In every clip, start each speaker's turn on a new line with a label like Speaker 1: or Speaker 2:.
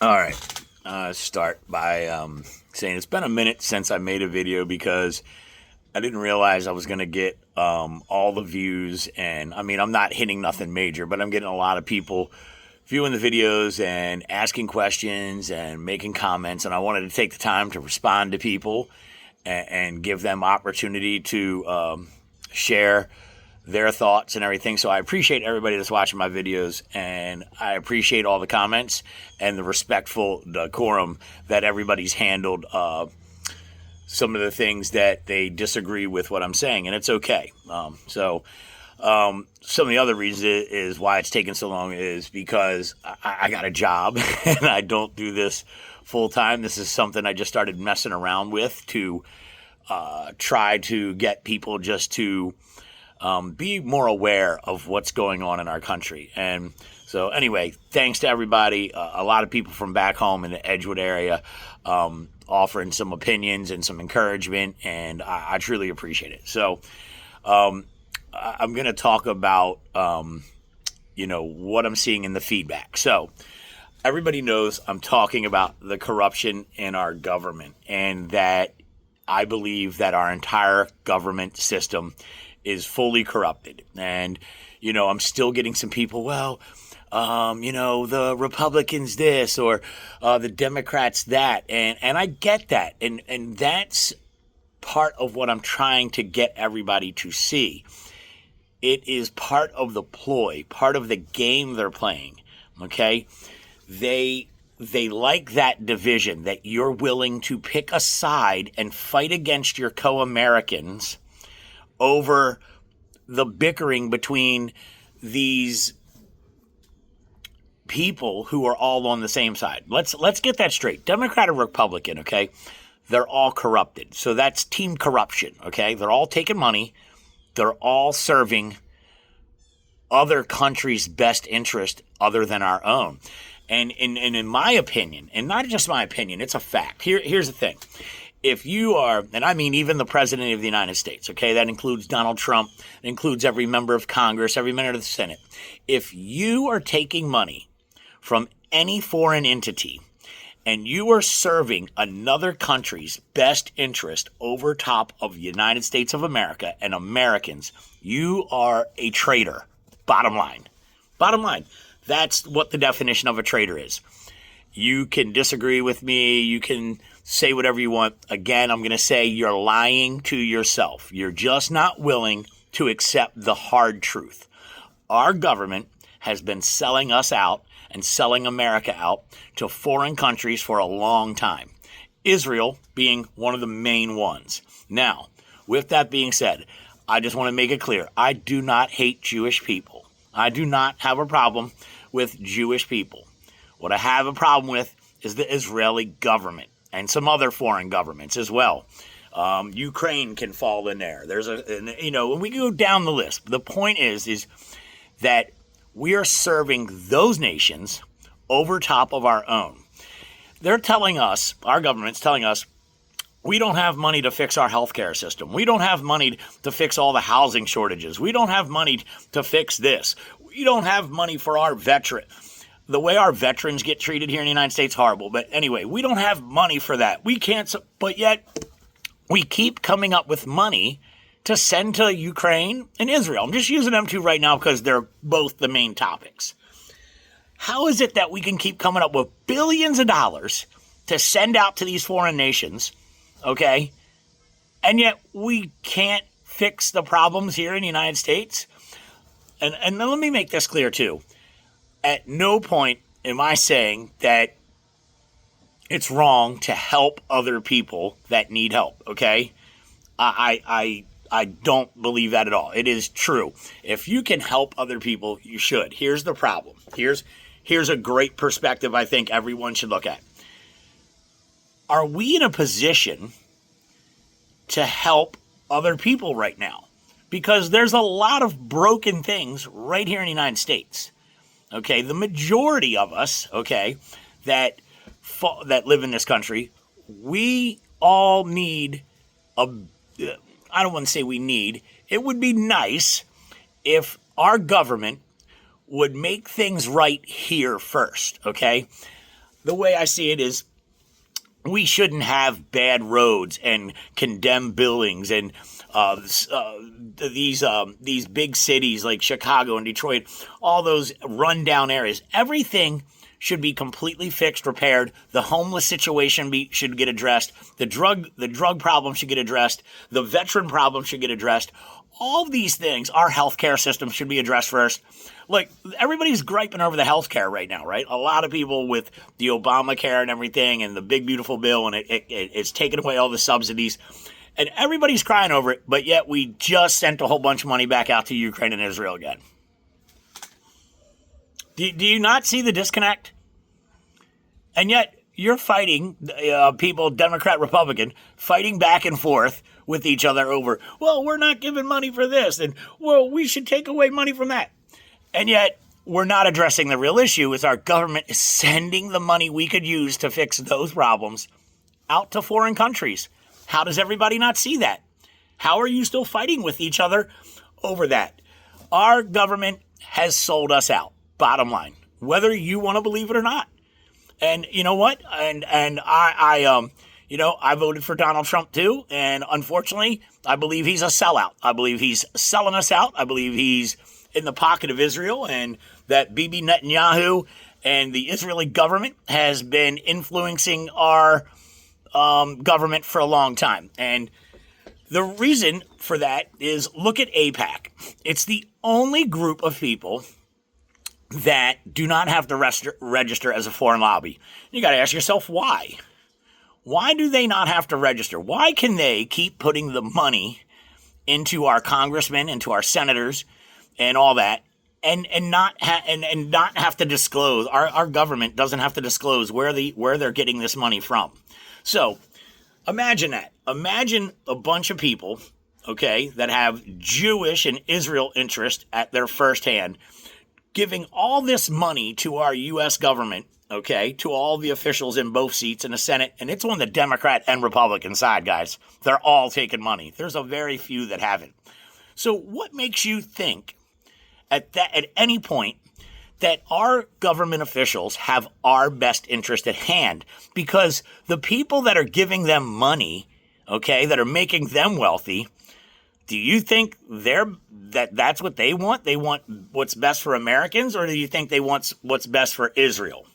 Speaker 1: All right. Start by saying it's been a minute since I made a video because I didn't realize I was going to get all the views. And I mean, I'm not hitting nothing major, but I'm getting a lot of people viewing the videos and asking questions and making comments. And I wanted to take the time to respond to people and give them opportunity to share their thoughts and everything. So I appreciate everybody that's watching my videos, and I appreciate all the comments and the respectful decorum that everybody's handled some of the things that they disagree with what I'm saying, and it's okay. Some of the other reasons is why it's taken so long is because I got a job and I don't do this full time. This is something I just started messing around with to try to get people just to be more aware of what's going on in our country. And so anyway, thanks to everybody, a lot of people from back home in the Edgewood area offering some opinions and some encouragement, and I truly appreciate it. So I'm going to talk about, what I'm seeing in the feedback. So everybody knows I'm talking about the corruption in our government, and that I believe that our entire government system is fully corrupted. And, I'm still getting some people, the Republicans this or the Democrats that. And I get that. And that's part of what I'm trying to get everybody to see. It is part of the ploy, part of the game they're playing, okay? They like that division, that you're willing to pick a side and fight against your co-Americans over the bickering between these people who are all on the same side. Let's get that straight. Democrat or Republican, okay? They're all corrupted. So that's team corruption, okay? They're all taking money. They're all serving other countries' best interest other than our own. And in my opinion, and not just my opinion, it's a fact. Here's the thing. If you are, and I mean even the President of the United States, okay, that includes Donald Trump, it includes every member of Congress, every member of the Senate. If you are taking money from any foreign entity and you are serving another country's best interest over top of the United States of America and Americans, you are a traitor. Bottom line. Bottom line. That's what the definition of a traitor is. You can disagree with me. You can say whatever you want. Again, I'm going to say you're lying to yourself. You're just not willing to accept the hard truth. Our government has been selling us out and selling America out to foreign countries for a long time, Israel being one of the main ones. Now, with that being said, I just want to make it clear, I do not hate Jewish people. I do not have a problem with Jewish people. What I have a problem with is the Israeli government and some other foreign governments as well. Ukraine can fall in there. When we go down the list, the point is that we are serving those nations over top of our own. They're telling us, our government's telling us, we don't have money to fix our healthcare system. We don't have money to fix all the housing shortages. We don't have money to fix this. We don't have money for our veterans. The way our veterans get treated here in the United States, horrible. But anyway, we don't have money for that. We can't, but yet we keep coming up with money to send to Ukraine and Israel. I'm just using them two right now because they're both the main topics. How is it that we can keep coming up with billions of dollars to send out to these foreign nations, okay, and yet we can't fix the problems here in the United States? And let me make this clear too. At no point am I saying that it's wrong to help other people that need help, okay? I don't believe that at all. It is true. If you can help other people, you should. Here's the problem. Here's a great perspective I think everyone should look at. Are we in a position to help other people right now? Because there's a lot of broken things right here in the United States. Okay, the majority of us, okay, that live in this country, we all need I don't want to say we need. It would be nice if our government would make things right here first, okay? the way I see it is we shouldn't have bad roads and condemned buildings and these big cities like Chicago and Detroit, all those rundown areas. Everything should be completely fixed, repaired. The homeless situation should get addressed. The drug problem should get addressed. The veteran problem should get addressed. All these things, our healthcare system should be addressed first. Like, everybody's griping over the healthcare right now, right? A lot of people with the Obamacare and everything and the big, beautiful bill, and it's taken away all the subsidies. And everybody's crying over it, but yet we just sent a whole bunch of money back out to Ukraine and Israel again. Do you not see the disconnect? And yet you're fighting, people, Democrat, Republican, fighting back and forth with each other over, well, we're not giving money for this, and, well, we should take away money from that. And yet we're not addressing the real issue is our government is sending the money we could use to fix those problems out to foreign countries. How does everybody not see that? How are you still fighting with each other over that? Our government has sold us out, bottom line, whether you want to believe it or not. And you know what? And I voted for Donald Trump too. And unfortunately, I believe he's a sellout. I believe he's selling us out. I believe he's in the pocket of Israel, and that Bibi Netanyahu and the Israeli government has been influencing our government for a long time. And the reason for that is look at AIPAC. It's the only group of people that do not have to register as a foreign lobby. You got to ask yourself why. Why do they not have to register? Why can they keep putting the money into our congressmen, into our senators, and all that, and not have to disclose? Our government doesn't have to disclose where they're getting this money from. So imagine that. Imagine a bunch of people, okay, that have Jewish and Israel interest at their first hand, giving all this money to our U.S. government, okay, to all the officials in both seats in the Senate, and it's on the Democrat and Republican side, guys. They're all taking money. There's a very few that haven't. So what makes you think at any point that our government officials have our best interest at hand? Because the people that are giving them money, okay, that are making them wealthy, do you think that's what they want? They want what's best for Americans, or do you think they want what's best for Israel?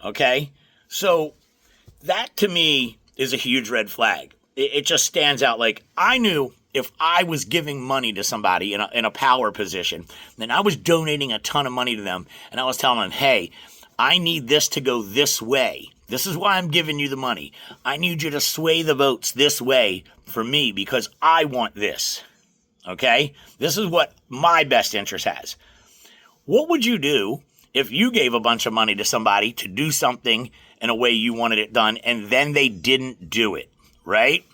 Speaker 1: Okay, so that to me is a huge red flag. It just stands out. Like, I knew if I was giving money to somebody in a power position, then I was donating a ton of money to them, and I was telling them, hey, I need this to go this way. This is why I'm giving you the money. I need you to sway the votes this way for me because I want this. Okay? This is what my best interest has. What would you do if you gave a bunch of money to somebody to do something in a way you wanted it done and then they didn't do it, right?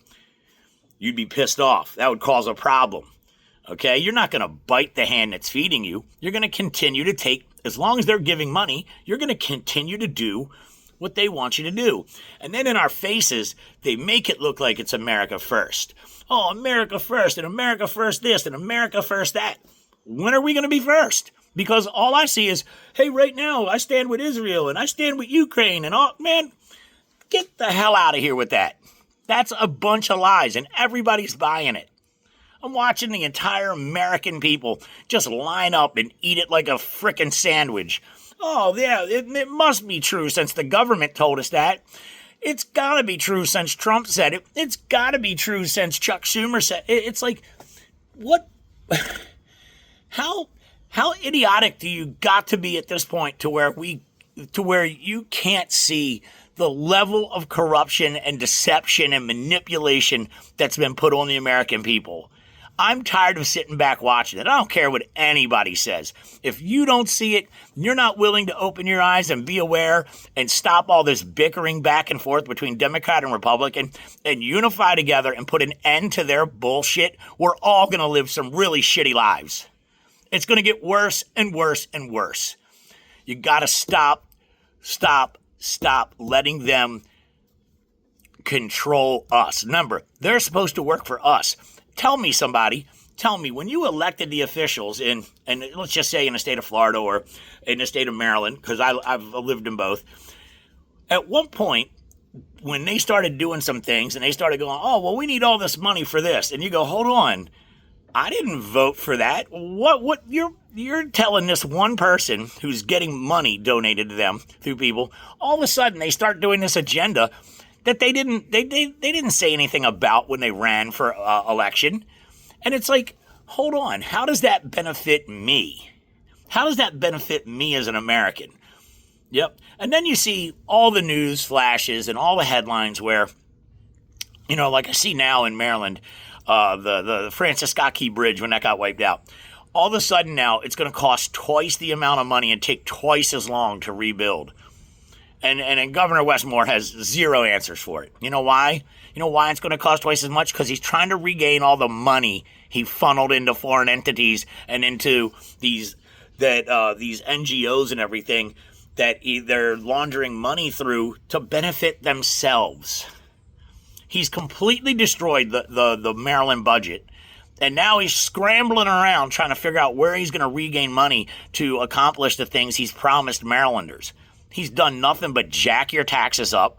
Speaker 1: You'd be pissed off. That would cause a problem. Okay? You're not going to bite the hand that's feeding you. You're going to continue to take, as long as they're giving money, you're going to continue to do what they want you to do. And then in our faces, they make it look like it's America first. Oh, America first, and America first this, and America first that. When are we going to be first? Because all I see is, hey, right now, I stand with Israel, and I stand with Ukraine, and all, man, get the hell out of here with that. That's a bunch of lies, and everybody's buying it. I'm watching the entire American people just line up and eat it like a frickin' sandwich. Oh, yeah, it must be true since the government told us that. It's got to be true since Trump said it. It's got to be true since Chuck Schumer said it. It's like, what? How idiotic do you got to be at this point to where you can't see the level of corruption and deception and manipulation that's been put on the American people? I'm tired of sitting back watching it. I don't care what anybody says. If you don't see it, you're not willing to open your eyes and be aware and stop all this bickering back and forth between Democrat and Republican and unify together and put an end to their bullshit, we're all going to live some really shitty lives. It's going to get worse and worse and worse. You got to stop letting them control us. Remember, they're supposed to work for us. Tell me when you elected the officials and let's just say in the state of Florida or in the state of Maryland, because I've lived in both, At one point, when they started doing some things and they started going, oh, well, we need all this money for this. And you go, hold on. I didn't vote for that. What you're telling this one person who's getting money donated to them through people, all of a sudden they start doing this agenda that they didn't say anything about when they ran for election. And it's like, hold on, how does that benefit me? How does that benefit me as an American? Yep. And then you see all the news flashes and all the headlines where, like I see now in Maryland, the Francis Scott Key Bridge, when that got wiped out, all of a sudden now it's going to cost twice the amount of money and take twice as long to rebuild. And Governor Westmore has zero answers for it. You know why? You know why it's going to cost twice as much? Because he's trying to regain all the money he funneled into foreign entities and into these NGOs and everything that they're laundering money through to benefit themselves. He's completely destroyed the Maryland budget. And now he's scrambling around trying to figure out where he's going to regain money to accomplish the things he's promised Marylanders. He's done nothing but jack your taxes up,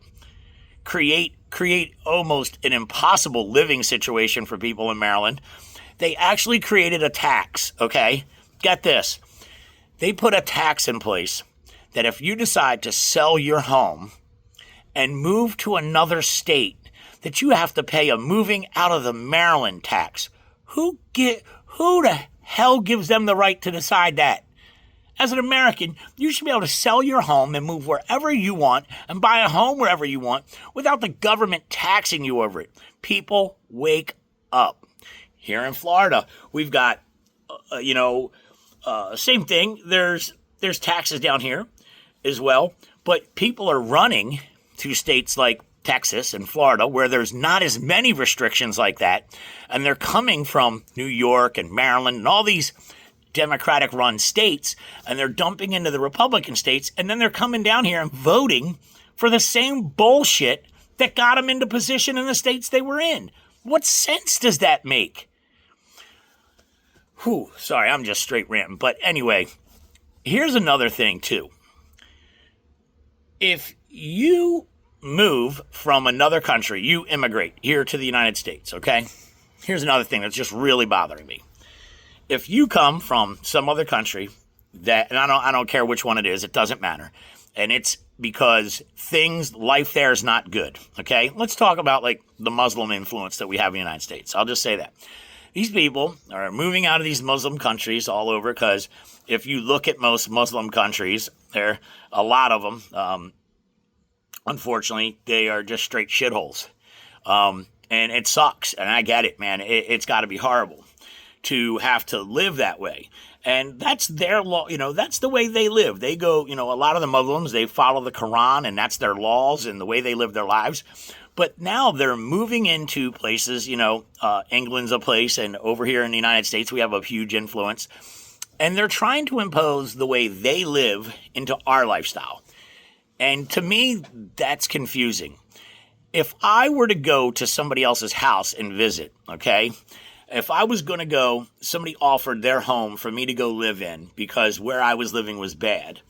Speaker 1: create almost an impossible living situation for people in Maryland. They actually created a tax, okay? Get this. They put a tax in place that if you decide to sell your home and move to another state, that you have to pay a moving out of the Maryland tax. Who the hell gives them the right to decide that? As an American, you should be able to sell your home and move wherever you want and buy a home wherever you want without the government taxing you over it. People, wake up. Here in Florida, we've got, same thing. There's taxes down here as well, but people are running to states like Texas and Florida where there's not as many restrictions like that, and they're coming from New York and Maryland and all these Democratic-run states, and they're dumping into the Republican states, and then they're coming down here and voting for the same bullshit that got them into position in the states they were in. What sense does that make? Sorry, I'm just straight ranting. But anyway, here's another thing, too. If you move from another country, you immigrate here to the United States, okay? Here's another thing that's just really bothering me. If you come from some other country and I don't care which one it is, it doesn't matter. And it's because life there is not good, okay? Let's talk about like the Muslim influence that we have in the United States. I'll just say that. These people are moving out of these Muslim countries all over because if you look at most Muslim countries, a lot of them, unfortunately, they are just straight shitholes. And it sucks. And I get it, man. It's got to be horrible to have to live that way. And that's their law. That's the way they live. They go, a lot of the Muslims, they follow the Quran, and that's their laws and the way they live their lives. But now they're moving into places, England's a place, and over here in the United States, we have a huge influence. And they're trying to impose the way they live into our lifestyle. And to me, that's confusing. If I were to go to somebody else's house and visit, okay, if I was going to go, somebody offered their home for me to go live in because where I was living was bad,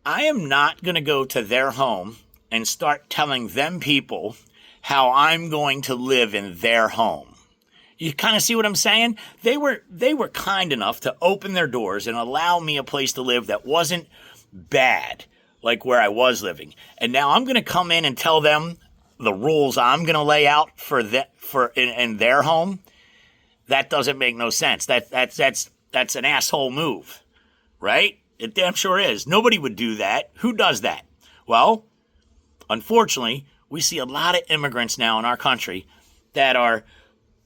Speaker 1: I am not going to go to their home and start telling them people how I'm going to live in their home. You kind of see what I'm saying? They were kind enough to open their doors and allow me a place to live that wasn't bad, like where I was living. And now I'm going to come in and tell them the rules I'm going to lay out in their home. That doesn't make no sense. That's an asshole move, right? It damn sure is. Nobody would do that. Who does that? Well, unfortunately, we see a lot of immigrants now in our country that are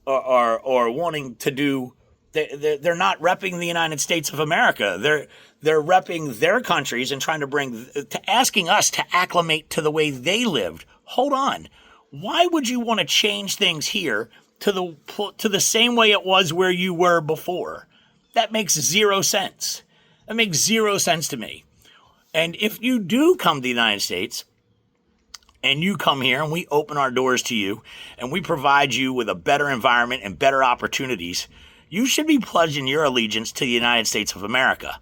Speaker 1: wanting to do. They're not repping the United States of America. They're repping their countries and trying to asking us to acclimate to the way they lived. Hold on. Why would you want to change things here to the same way it was where you were before? That makes zero sense. That makes zero sense to me. And if you do come to the United States and you come here and we open our doors to you and we provide you with a better environment and better opportunities, you should be pledging your allegiance to the United States of America.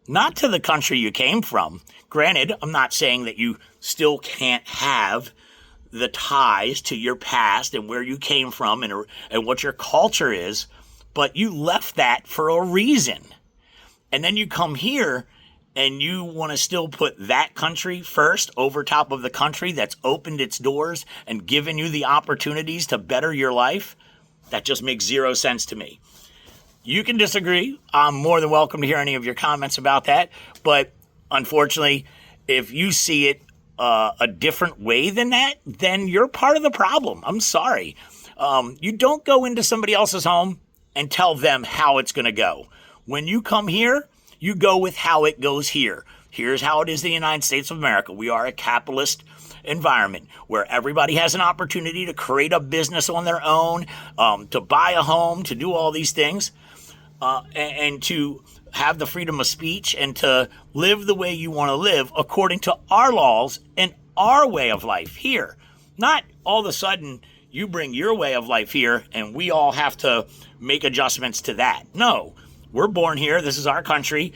Speaker 1: not to the country you came from. Granted, I'm not saying that you still can't have the ties to your past and where you came from and what your culture is, but you left that for a reason. And then you come here and you want to still put that country first over top of the country that's opened its doors and given you the opportunities to better your life. That just makes zero sense to me. You can disagree. I'm more than welcome to hear any of your comments about that. But unfortunately, if you see it a different way than that, then you're part of the problem. I'm sorry. You don't go into somebody else's home and tell them how it's going to go. When you come here, you go with how it goes here. Here's how it is in the United States of America. We are a capitalist environment where everybody has an opportunity to create a business on their own, to buy a home, to do all these things, and to have the freedom of speech and to live the way you want to live according to our laws and our way of life here. Not all of a sudden you bring your way of life here and we all have to make adjustments to that. No, we're born here. This is our country.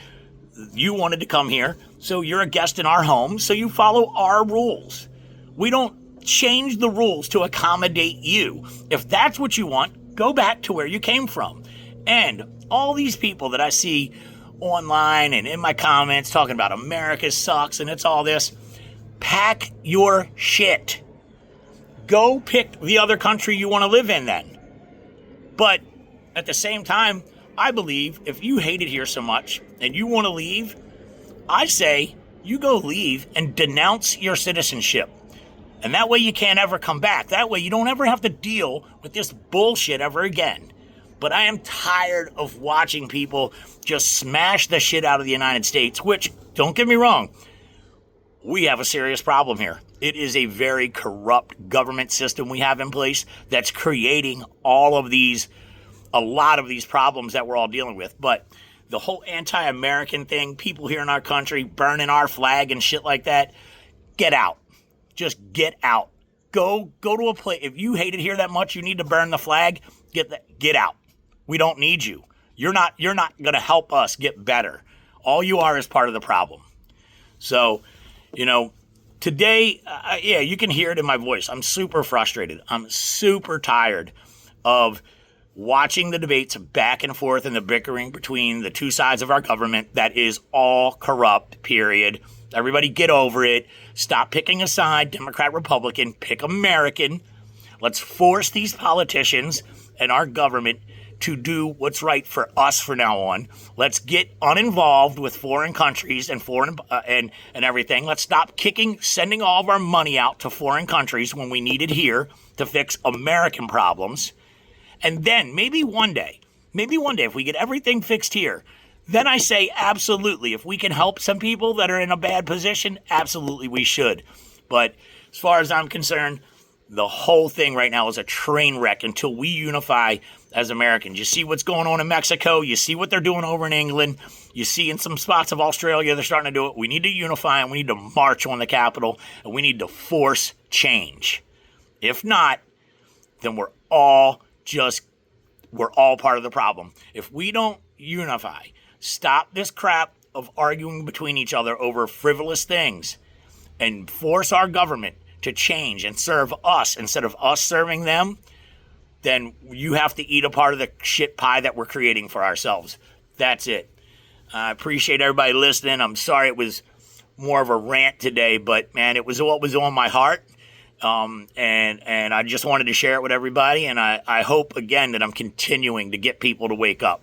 Speaker 1: You wanted to come here, so you're a guest in our home, so you follow our rules. We don't change the rules to accommodate you. If that's what you want, go back to where you came from. And all these people that I see online and in my comments talking about America sucks and it's all this, pack your shit. Go pick the other country you want to live in then. But at the same time, I believe if you hate it here so much and you want to leave, I say you go leave and denounce your citizenship. And that way you can't ever come back. That way you don't ever have to deal with this bullshit ever again. But I am tired of watching people just smash the shit out of the United States, which, don't get me wrong, we have a serious problem here. It is a very corrupt government system we have in place that's creating a lot of these problems that we're all dealing with. But the whole anti-American thing, people here in our country burning our flag and shit like that, get out. Just get out. Go to a place. If you hate it here that much, you need to burn the flag. Get out. We don't need you. You're not going to help us get better. All you are is part of the problem. So, today, you can hear it in my voice. I'm super frustrated. I'm super tired of watching the debates back and forth and the bickering between the two sides of our government that is all corrupt, period. Everybody get over it. Stop picking a side, Democrat, Republican. Pick American. Let's force these politicians and our government to do what's right for us from now on. Let's get uninvolved with foreign countries and and everything. Let's stop sending all of our money out to foreign countries when we need it here to fix American problems. And then maybe one day, if we get everything fixed here, then I say absolutely. If we can help some people that are in a bad position, absolutely we should. But as far as I'm concerned, the whole thing right now is a train wreck until we unify as Americans. You see what's going on in Mexico. You see what they're doing over in England. You see in some spots of Australia, they're starting to do it. We need to unify and we need to march on the Capitol and we need to force change. If not, then we're all part of the problem. If we don't unify, stop this crap of arguing between each other over frivolous things and force our government to change and serve us instead of us serving them, then you have to eat a part of the shit pie that we're creating for ourselves. That's it. I appreciate everybody listening. I'm sorry it was more of a rant today, but man, it was what was on my heart. And I just wanted to share it with everybody. And I hope again that I'm continuing to get people to wake up.